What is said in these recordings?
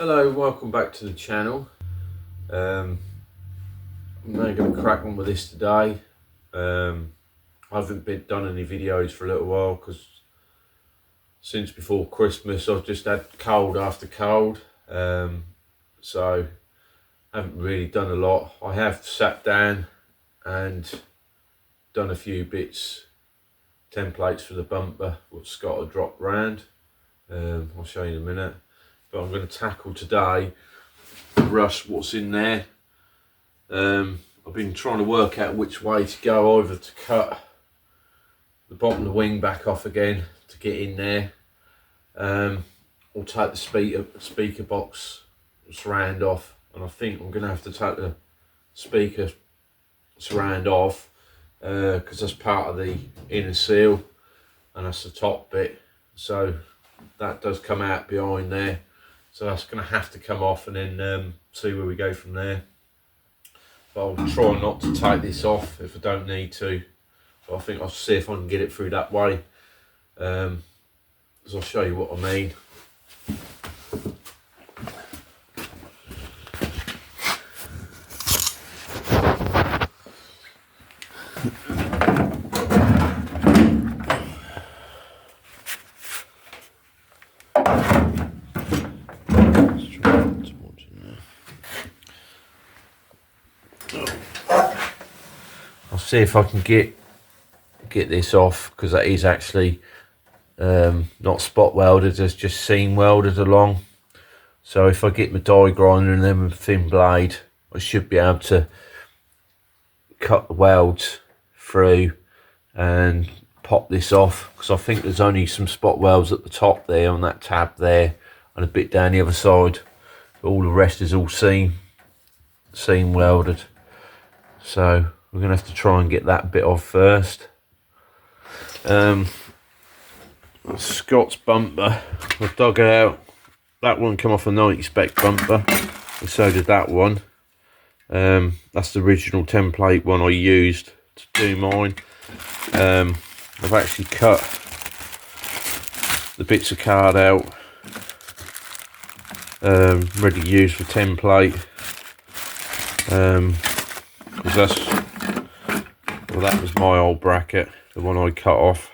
Hello, welcome back to the channel. I'm now going to crack on with this today. I haven't done any videos for a little while because since before Christmas I've just had cold after cold, so I haven't really done a lot. I have sat down and done a few bits, templates for the bumper what Scott had dropped round. I'll show you in a minute, but I'm going to tackle today rust what's in there. I've been trying to work out which way to go, either to cut the bottom of the wing back off again to get in there, or take the speaker box surround off, and I think I'm going to have to take the speaker surround off because that's part of the inner seal and that's the top bit, so that does come out behind there, so that's going to have to come off and then see where we go from there. But I'll try not to take this off if I don't need to, but I think I'll see if I can get it through that way, as I'll show you what I mean. I'll see if I can get this off, because that is actually not spot welded, it's just seam welded along. So if I get my die grinder and then with a thin blade, I should be able to cut the welds through and pop this off, because I think there's only some spot welds at the top there on that tab there and a bit down the other side. All the rest is all seam welded, so we're gonna have to try and get that bit off first. Scott's bumper, I've dug it out. That one come off a 90 spec bumper, and so did that one. That's the original template one I used to do mine. I've actually cut the bits of card out, ready to use for template, because that was my old bracket, the one I cut off.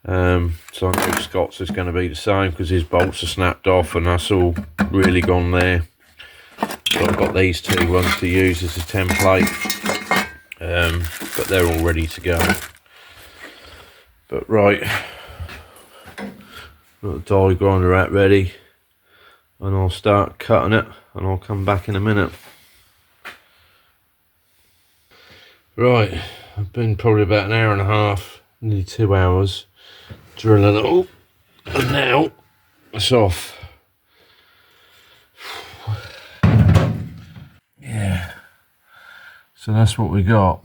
So I know Scott's is going to be the same because his bolts are snapped off and that's all really gone there. So I've got these two ones to use as a template, but they're all ready to go. But right, got the die grinder out ready, and I'll start cutting it and I'll come back in a minute. Right, I've been probably about an hour and a half, nearly 2 hours, drilling it all, and now it's off. Yeah, so that's what we got.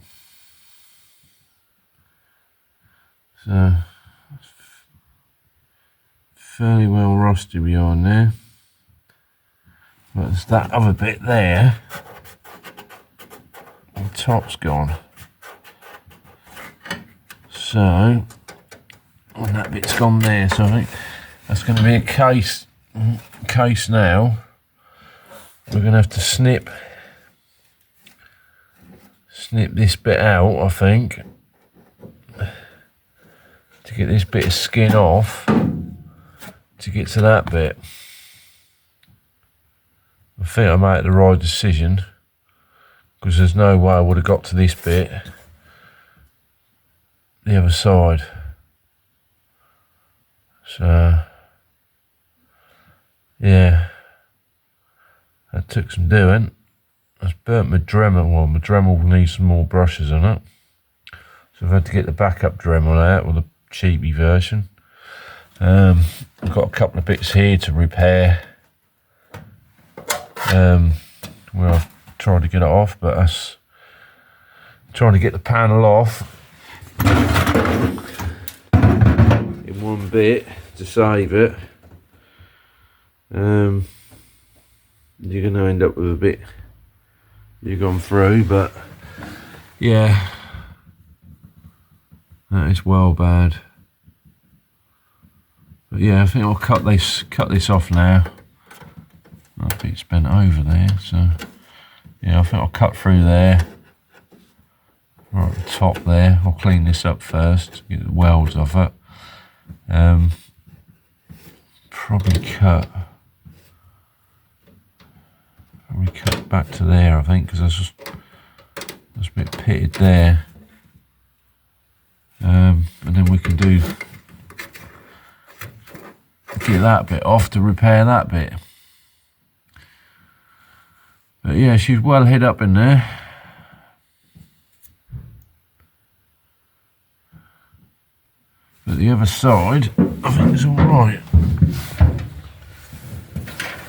So fairly well rusty behind there, but it's that other bit there, the top's gone. So, and that bit's gone there, so I think that's going to be a case now. We're going to have to snip this bit out, I think, to get this bit of skin off to get to that bit. I think I made the right decision, because there's no way I would have got to this bit the other side. So yeah, that took some doing. I've burnt my Dremel. Well, my Dremel needs some more brushes on it, so I've had to get the backup Dremel out, or the cheapy version. I've got a couple of bits here to repair, where I've tried to get it off, but that's trying to get the panel off in one bit to save it. You're going to end up with a bit you've gone through, but yeah, that is well bad. But yeah, I think I'll cut this off now, bit's bent over there, so yeah, I think I'll cut through there, right at the top there. I'll clean this up first, get the welds off it. Probably cut back to there, I think, because there's a bit pitted there. And then we can get that bit off to repair that bit. But yeah, she's well hid up in there. But the other side, I think it's all right.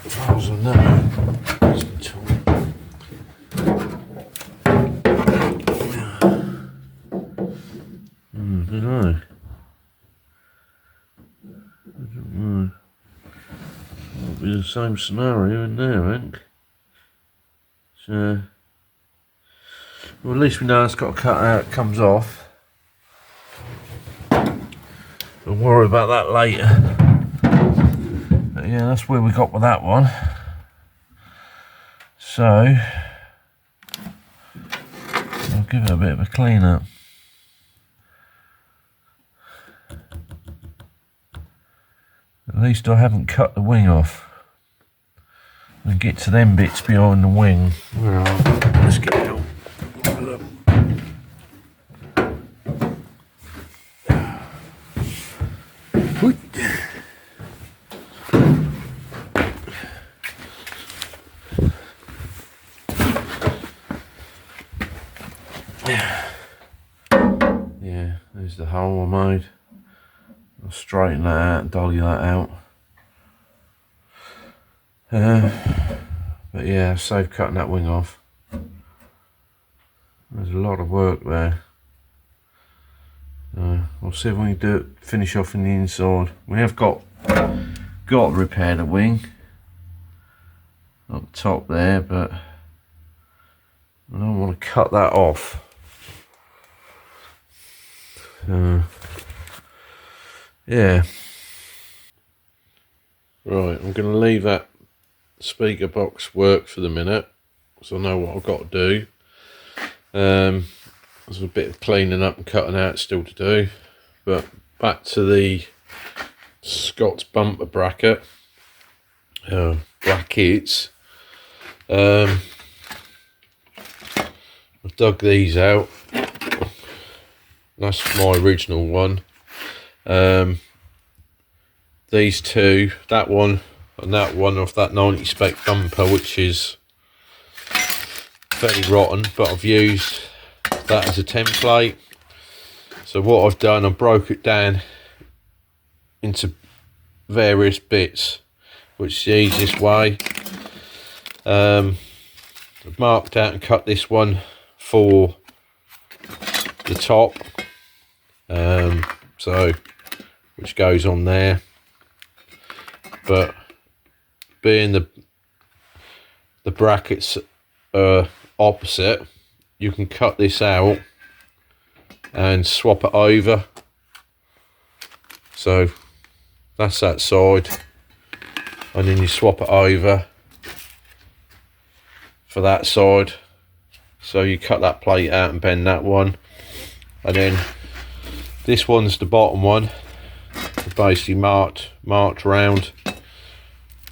As far as I know. I don't know. It'll be the same scenario in there, I think. So, well, at least we know it's got to cut out, it comes off. We'll worry about that later. But yeah, that's where we got with that one. So, I'll give it a bit of a clean up. At least I haven't cut the wing off. And get to them bits behind the wing. Where are we? Let's get out. Yeah, there's the hole I made. I'll straighten that out and dolly that out. But yeah, save cutting that wing off. There's a lot of work there. We'll see if we can do it, finish off in the inside. We have got to repair the wing up top there, but I don't want to cut that off. Yeah. Right, I'm going to leave that speaker box work for the minute, so I know what I've got to do. There's a bit of cleaning up and cutting out still to do, but back to the Scott's bumper brackets. I've dug these out. That's my original one. These two, that one and that one off that 90 spec bumper, which is fairly rotten, but I've used that as a template. So what I've done, I broke it down into various bits, which is the easiest way. I've marked out and cut this one for the top, so which goes on there, but being the brackets are opposite, you can cut this out and swap it over. So that's that side, and then you swap it over for that side. So you cut that plate out and bend that one, and then this one's the bottom one, basically marked round.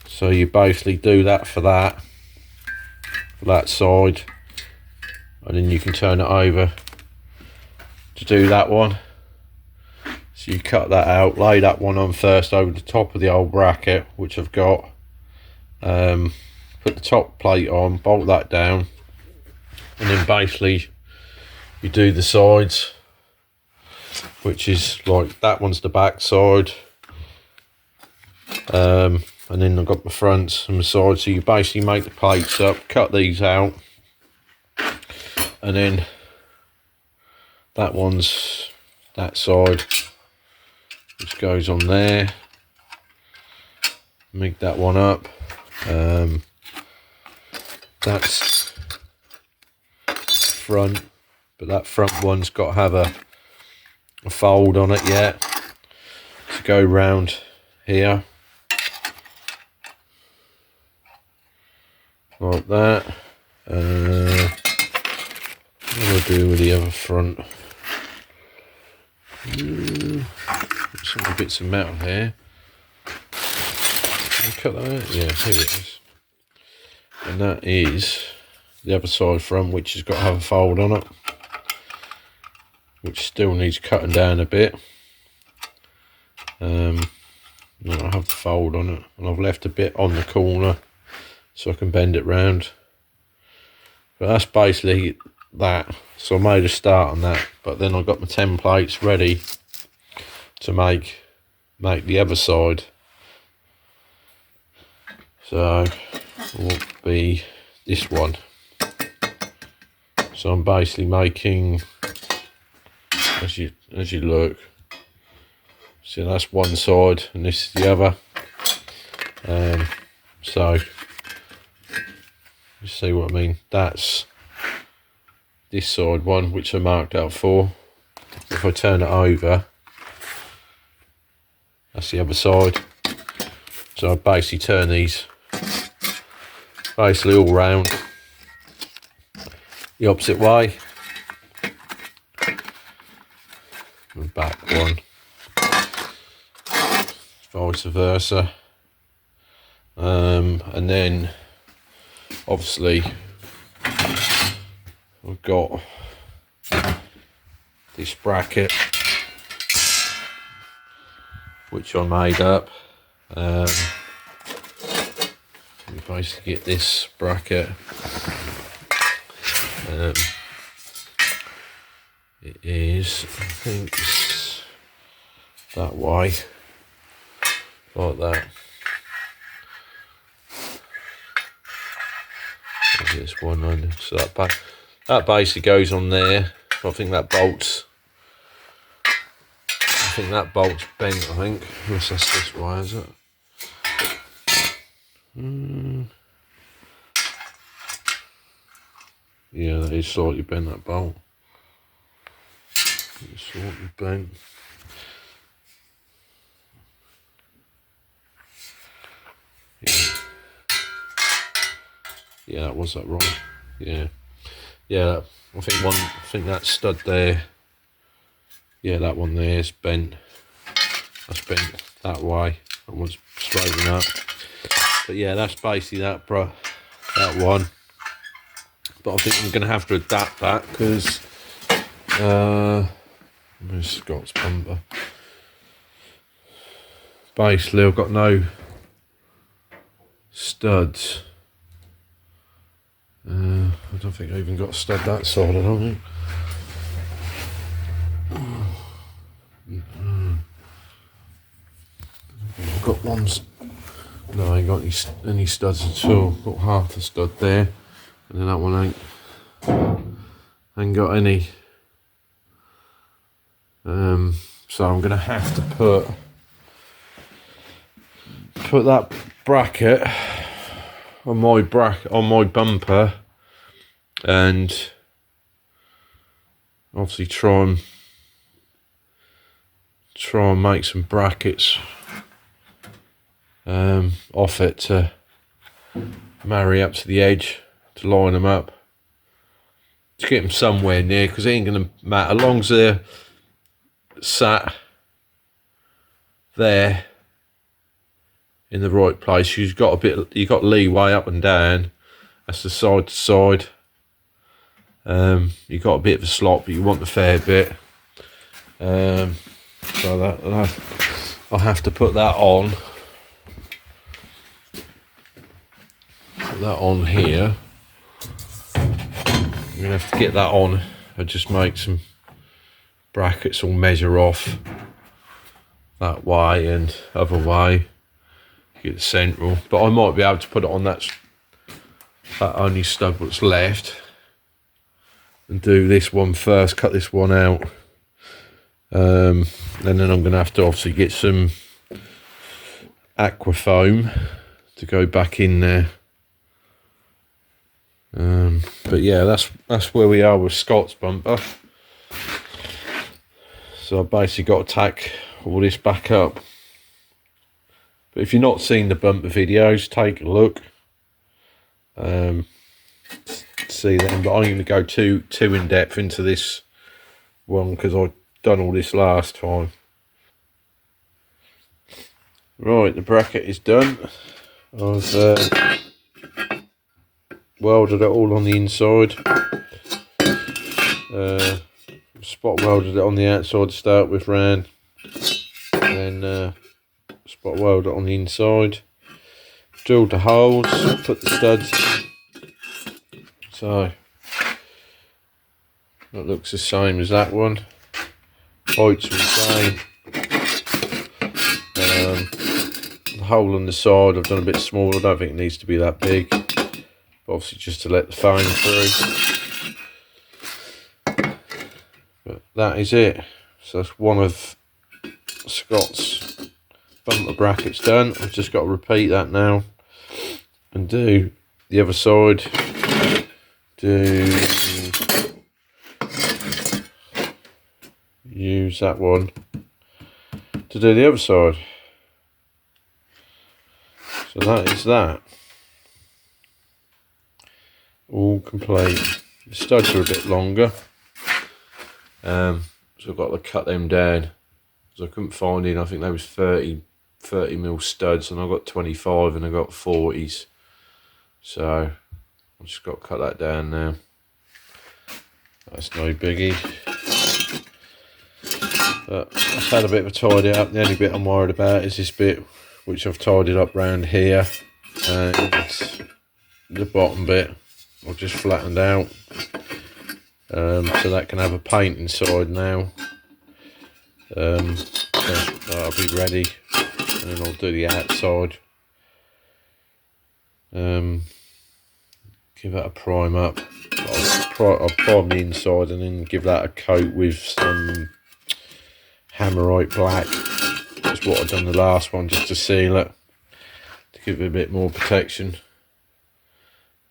So you basically do that for that side, and then you can turn it over to do that one. So you cut that out, lay that one on first over the top of the old bracket, which I've got. Put the top plate on, bolt that down, and then basically you do the sides, which is like that one's the back side, and then I've got the fronts and the sides. So you basically make the plates up, cut these out, and then that one's that side, which goes on there. Make that one up. That's front, but that front one's got to have a fold on it yet to go round here. like that. What do I do with the other front? Some bits of metal here. Can I cut that out? Yeah, here it is. And that is the other side front, which has got to have a fold on it, which still needs cutting down a bit. I have the fold on it, and I've left a bit on the corner so I can bend it round. But that's basically that. So I made a start on that, but then I've got my templates ready to make the other side. So it will be this one. So I'm basically making, as you look, so that's one side and this is the other. So you see what I mean? That's this side one, which I marked out for. If I turn it over, that's the other side. So I basically turn these basically all round the opposite way. The back one, vice versa. And then obviously we've got this bracket which I made up. We basically get this bracket. It is, I think it's that way, like that. This one on, so that basically goes on there. I think that bolts. I think that bolt's bent. I think unless that's this way, is it? Yeah, that is slightly bent. That bolt. It's slightly bent. Yeah, that was that right. Yeah, yeah. I think that stud there. Yeah, that one there is bent. That's bent that way. That one's straightened up. But yeah, that's basically that, bro. That one. But I think I'm going to have to adapt that because where's Scott's bumper? Basically, I've got no studs. I don't think I even got a stud that side, I don't think. I've got one. No, I ain't got any studs at all. Got half a stud there, and then that one ain't got any. So I'm gonna have to put that bracket on my bumper, and obviously try and make some brackets off it to marry up to the edge, to line them up, to get them somewhere near, because it ain't gonna matter as long as they're sat there in the right place. You've got leeway up and down. That's the side to side. You've got a bit of a slot, but you want a fair bit. So that I'll have to put that on. Put that on here. I'm gonna have to get that on and just make some brackets all measure off that way and other way. Get the central, but I might be able to put it on that only stud that's left and do this one first, cut this one out, and then I'm going to have to obviously get some aqua foam to go back in there. But yeah, that's where we are with Scott's bumper. So I basically got to tack all this back up. But if you've not seen the bumper videos, take a look. see them, but I'm going to go too in depth into this one because I've done all this last time. Right, the bracket is done. I've welded it all on the inside. Spot welded it on the outside to start with, ran, then spot welded it on the inside. Drilled the holes, put the studs in. So that looks the same as that one. Heights are the same. The hole on the side I've done a bit small. I don't think it needs to be that big, but obviously just to let the foam through. But that is it. So that's one of Scott's bumper brackets done. I've just got to repeat that now and do the other side. Use that one to do the other side. So that is that. All complete. The studs are a bit longer. So I've got to cut them down. So I couldn't find any. I think they was 30 mil studs, and I got 25 and I got 40s. So I've just got to cut that down now. That's no biggie. But I've had a bit of a tidy up. The only bit I'm worried about is this bit, which I've tidied up round here, and the bottom bit I've just flattened out, so that can have a paint inside now. So that'll be ready, and then I'll do the outside. Give that a prime up. I'll prime the inside and then give that a coat with some Hammerite black. That's what I've done the last one, just to seal it, to give it a bit more protection.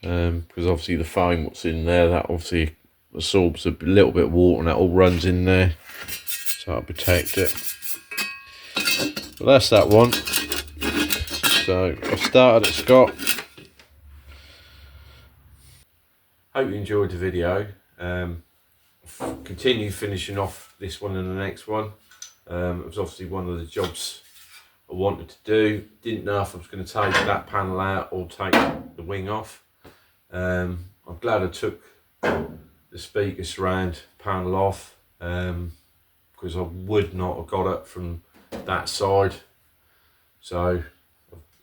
Because obviously the foam what's in there, that obviously absorbs a little bit of water and that all runs in there, so I'll protect it. But that's that one. So I've started at Scott. Hope you enjoyed the video. Continue finishing off this one and the next one. It was obviously one of the jobs I wanted to do. Didn't know if I was going to take that panel out or take the wing off. I'm glad I took the speaker surround panel off, because I would not have got it from that side. So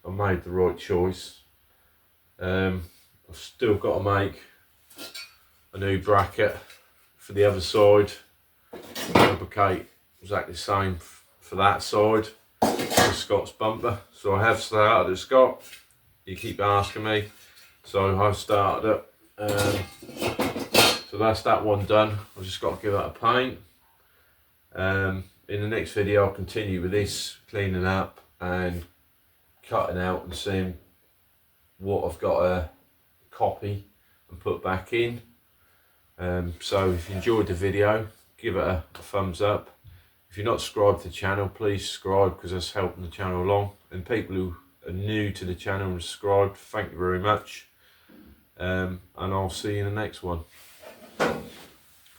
I made the right choice. I've still got to make a new bracket for the other side. Fabricate exactly the same for that side, for Scott's bumper. So I have started it, Scott. You keep asking me, so I've started it. So that's that one done. I've just got to give that a paint. In the next video I'll continue with this, cleaning up and cutting out and seeing what I've got to copy and put back in. So if you enjoyed the video, give it a thumbs up. If you're not subscribed to the channel, please subscribe, because that's helping the channel along. And people who are new to the channel and subscribed, thank you very much. And I'll see you in the next one.